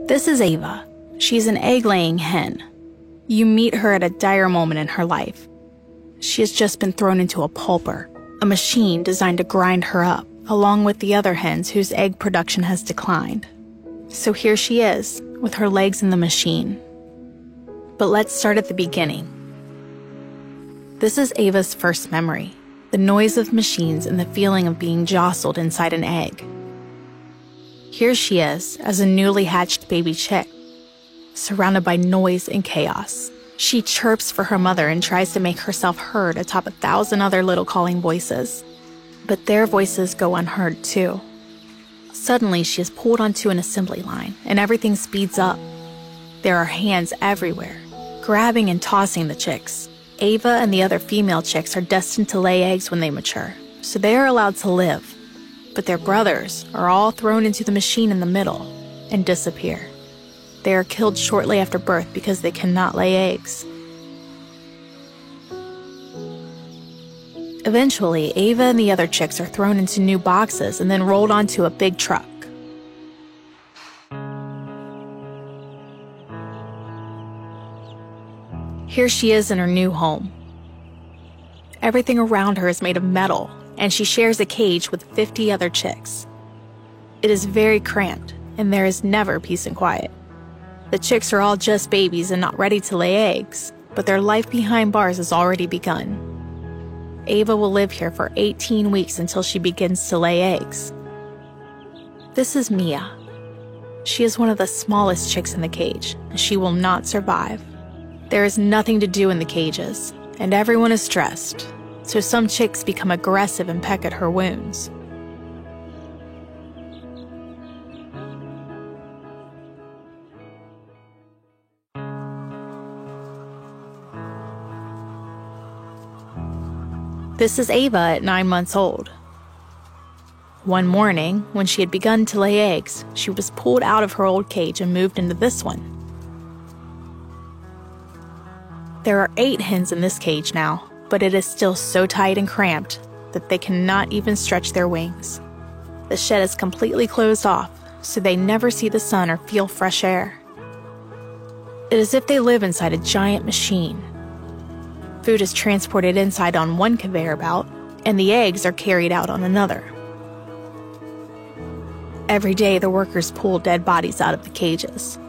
This is Ava. She's an egg-laying hen. You meet her at a dire moment in her life. She has just been thrown into a pulper, a machine designed to grind her up, along with the other hens whose egg production has declined. So here she is, with her legs in the machine. But let's start at the beginning. This is Ava's first memory, the noise of machines and the feeling of being jostled inside an egg. Here she is, as a newly hatched baby chick, surrounded by noise and chaos. She chirps for her mother and tries to make herself heard atop 1,000 other little calling voices. But their voices go unheard too. Suddenly, she is pulled onto an assembly line, and everything speeds up. There are hands everywhere, grabbing and tossing the chicks. Ava and the other female chicks are destined to lay eggs when they mature, so they are allowed to live. But their brothers are all thrown into the machine in the middle and disappear. They are killed shortly after birth because they cannot lay eggs. Eventually, Ava and the other chicks are thrown into new boxes and then rolled onto a big truck. Here she is in her new home. Everything around her is made of metal, and she shares a cage with 50 other chicks. It is very cramped, and there is never peace and quiet. The chicks are all just babies and not ready to lay eggs, but their life behind bars has already begun. Ava will live here for 18 weeks until she begins to lay eggs. This is Mia. She is one of the smallest chicks in the cage, and she will not survive. There is nothing to do in the cages, and everyone is stressed, so some chicks become aggressive and peck at her wounds. This is Ava at 9 months old. One morning, when she had begun to lay eggs, she was pulled out of her old cage and moved into this one. There are 8 hens in this cage now, but it is still so tight and cramped that they cannot even stretch their wings. The shed is completely closed off, so they never see the sun or feel fresh air. It is as if they live inside a giant machine. Food is transported inside on one conveyor belt, and the eggs are carried out on another. Every day, the workers pull dead bodies out of the cages.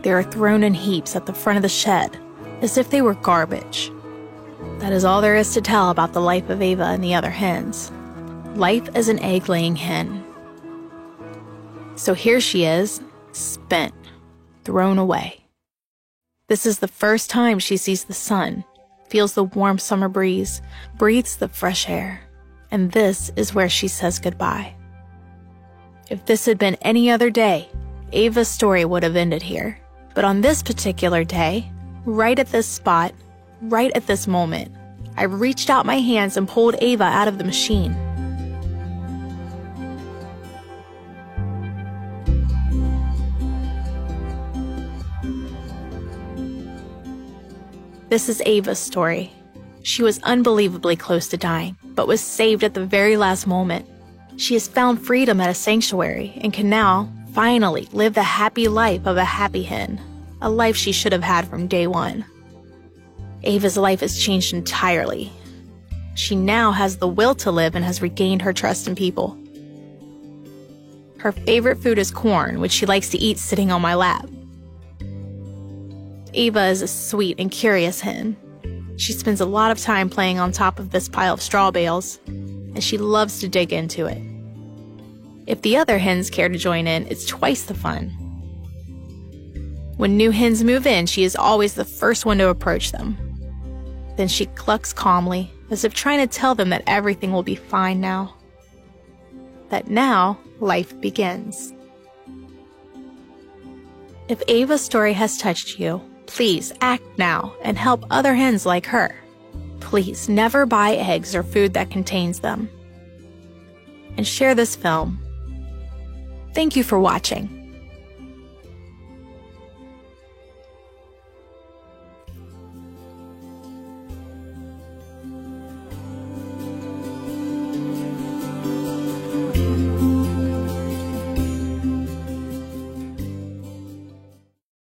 They are thrown in heaps at the front of the shed, as if they were garbage. That is all there is to tell about the life of Ava and the other hens. Life as an egg-laying hen. So here she is, spent, thrown away. This is the first time she sees the sun, feels the warm summer breeze, breathes the fresh air, and this is where she says goodbye. If this had been any other day, Ava's story would have ended here. But on this particular day, right at this spot, right at this moment, I reached out my hands and pulled Ava out of the machine. This is Ava's story. She was unbelievably close to dying, but was saved at the very last moment. She has found freedom at a sanctuary and can now, finally, live the happy life of a happy hen, a life she should have had from day one. Ava's life has changed entirely. She now has the will to live and has regained her trust in people. Her favorite food is corn, which she likes to eat sitting on my lap. Ava is a sweet and curious hen. She spends a lot of time playing on top of this pile of straw bales, and she loves to dig into it. If the other hens care to join in, it's twice the fun. When new hens move in, she is always the first one to approach them. Then she clucks calmly, as if trying to tell them that everything will be fine now. That now, life begins. If Ava's story has touched you, please act now and help other hens like her. Please never buy eggs or food that contains them. And share this film. Thank you for watching.